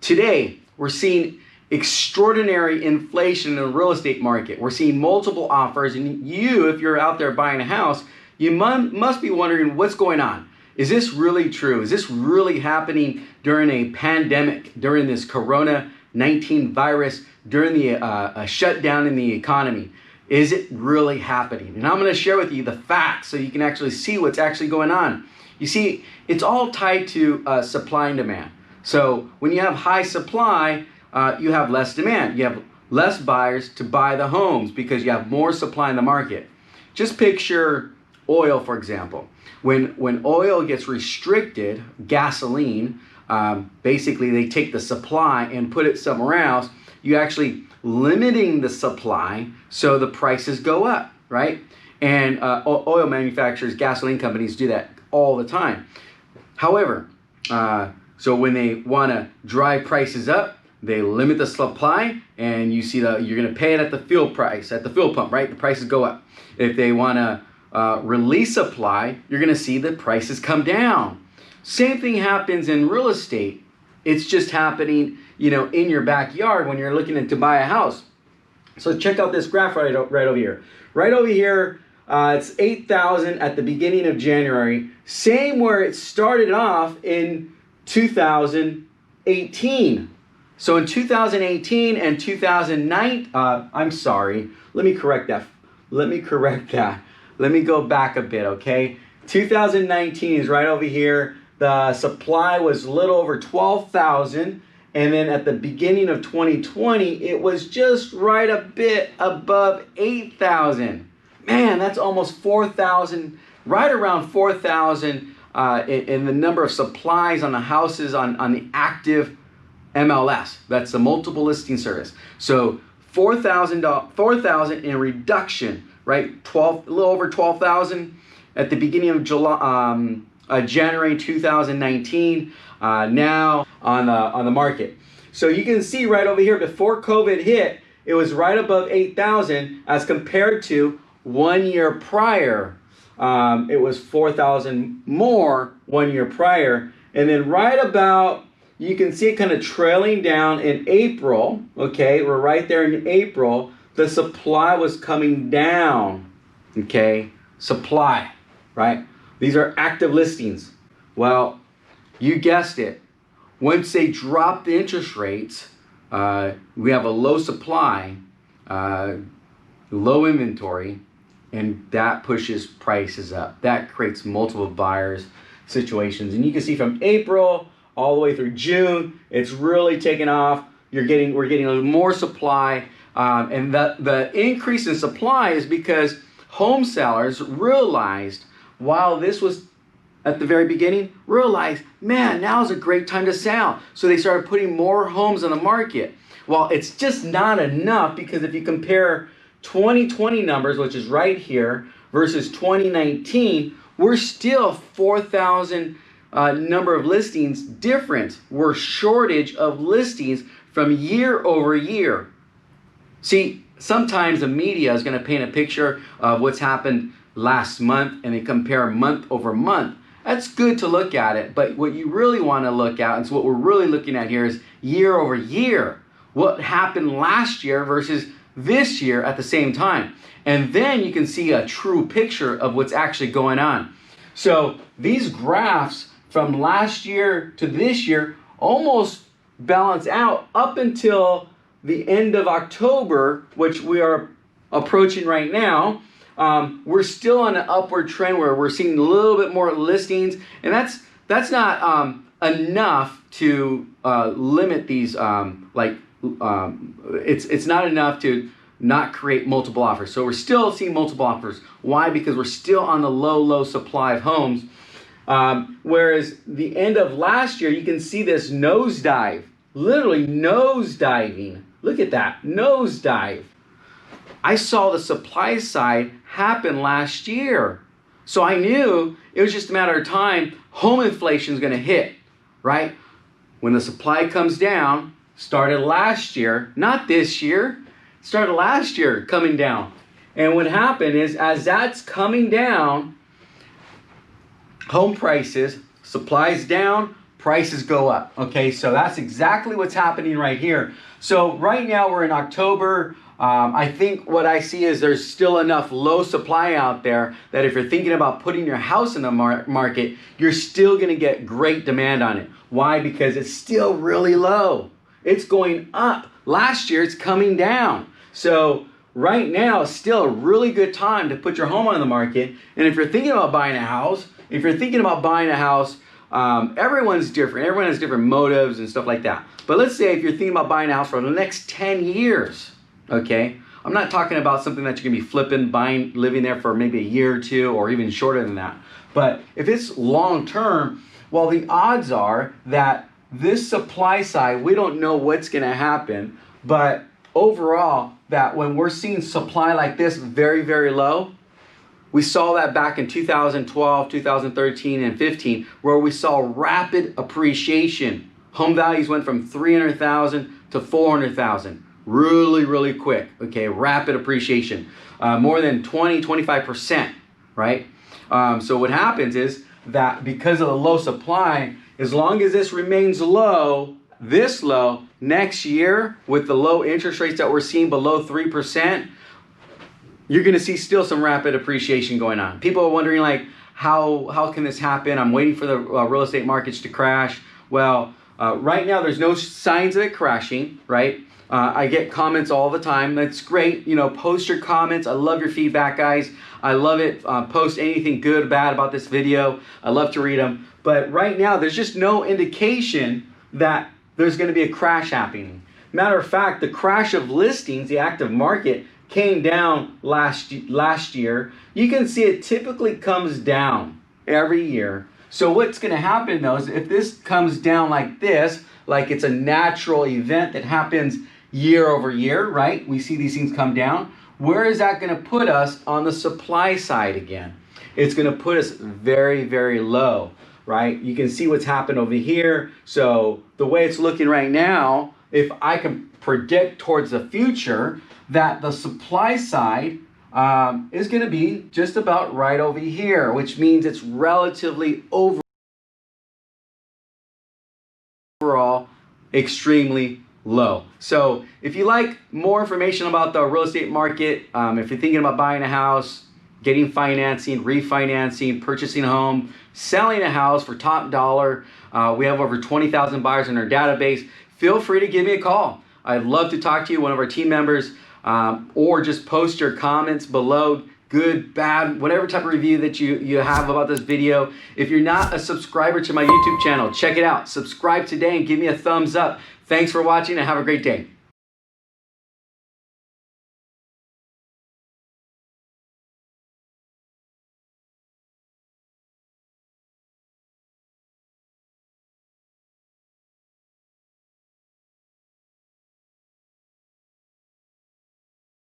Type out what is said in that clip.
Today, we're seeing extraordinary inflation in the real estate market. We're seeing multiple offers, and you, if you're out there buying a house, you must be wondering what's going on. Is this really true? Is this really happening during a pandemic, during this Corona-19 virus, during the shutdown in the economy? Is it really happening? And I'm going to share with you the facts so you can actually see what's actually going on. You see, it's all tied to supply and demand. So when you have high supply, you have less demand. You have less buyers to buy the homes because you have more supply in the market. Just picture oil, for example. When oil gets restricted, gasoline, basically they take the supply and put it somewhere else. You actually limiting the supply, so the prices go up, right? And oil manufacturers, gasoline companies do that all the time. However, so when they want to drive prices up, they limit the supply, and you see that you're going to pay it at the fuel price, at the fuel pump, right? The prices go up. If they want to release supply, you're going to see the prices come down. Same thing happens in real estate. It's just happening, in your backyard when you're looking to buy a house. So check out this graph right over here. Right over here, it's 8,000 at the beginning of January. Same where it started off in 2018. So in 2018 and 2009, I'm sorry, let me correct that. Let me go back a bit, okay? 2019 is right over here. The supply was a little over 12,000. And then at the beginning of 2020, it was just right a bit above 8,000. Man, that's almost 4,000, right around 4,000 in the number of supplies on the houses on the active MLS. That's the multiple listing service. So 4,000 in reduction, right? A little over 12,000 at the beginning of January 2019. Now on the market. So you can see right over here, before COVID hit, it was right above 8,000 as compared to 1 year prior. It was 4,000 more 1 year prior. And then right about, you can see it kind of trailing down in April. Okay, we're right there in April. The supply was coming down. Okay, supply, right? These are active listings. Well, you guessed it. Once they drop the interest rates, we have a low supply, low inventory, and that pushes prices up. That creates multiple buyers situations. And you can see from April all the way through June, it's really taken off. We're getting a little more supply. And the increase in supply is because home sellers realized, while this was at the very beginning, realized, man, now's a great time to sell. So they started putting more homes on the market. Well, it's just not enough, because if you compare 2020 numbers, which is right here, versus 2019, we're still 4,000 number of listings different. We're shortage of listings from year over year. See, sometimes the media is going to paint a picture of what's happened last month, and they compare month over month. That's good to look at it, but what you really want to look at, and so what we're really looking at here, is year over year. What happened last year versus this year at the same time. And then you can see a true picture of what's actually going on. So these graphs from last year to this year almost balance out up until the end of October, which we are approaching right now. We're still on an upward trend where we're seeing a little bit more listings, and that's not enough to limit these. It's not enough to not create multiple offers. So we're still seeing multiple offers. Why? Because we're still on the low supply of homes. Whereas the end of last year, you can see this nosedive, literally nosediving. Look at that, nosedive. I saw the supply side happen last year. So I knew it was just a matter of time. Home inflation is going to hit, right? When the supply comes down, started last year, not this year, started last year coming down. And what happened is, as that's coming down, home prices, supplies down, prices go up. Okay, so that's exactly what's happening right here. So right now we're in October. I think what I see is there's still enough low supply out there that if you're thinking about putting your house in the market, you're still going to get great demand on it. Why? Because it's still really low. It's going up. Last year it's coming down. So right now is still a really good time to put your home on the market. And if you're thinking about buying a house, everyone's different. Everyone has different motives and stuff like that. But let's say if you're thinking about buying a house for the next 10 years, okay? I'm not talking about something that you're gonna be flipping, buying, living there for maybe a year or two or even shorter than that. But if it's long term, well, the odds are that this supply side, we don't know what's gonna happen, but overall, that when we're seeing supply like this very, very low, we saw that back in 2012, 2013, and 15, where we saw rapid appreciation. Home values went from 300,000 to 400,000. Really, really quick, okay? Rapid appreciation. More than 20, 25%, right? So what happens is that because of the low supply, as long as this remains low, this low, next year, with the low interest rates that we're seeing below 3%, you're going to see still some rapid appreciation going on. People are wondering, like, how can this happen? I'm waiting for the real estate markets to crash. Well, right now there's no signs of it crashing, right? I get comments all the time. That's great. You know, post your comments. I love your feedback, guys. I love it. Post anything good or bad about this video. I love to read them. But right now there's just no indication that there's going to be a crash happening. Matter of fact, the crash of listings, the active market, came down last year. You can see it typically comes down every year. So what's going to happen though is if this comes down like this, like it's a natural event that happens year over year, right? We see these things come down. Where is that going to put us on the supply side again? It's going to put us very, very low, right? You can see what's happened over here. So the way it's looking right now, if I can predict towards the future, that the supply side is going to be just about right over here, which means it's relatively overall extremely low. So if you like more information about the real estate market, if you're thinking about buying a house, getting financing, refinancing, purchasing a home, selling a house for top dollar, we have over 20,000 buyers in our database. Feel free to give me a call. I'd love to talk to you, one of our team members. Or just post your comments below, good, bad, whatever type of review that you have about this video. If you're not a subscriber to my YouTube channel, check it out. Subscribe today and give me a thumbs up. Thanks for watching and have a great day.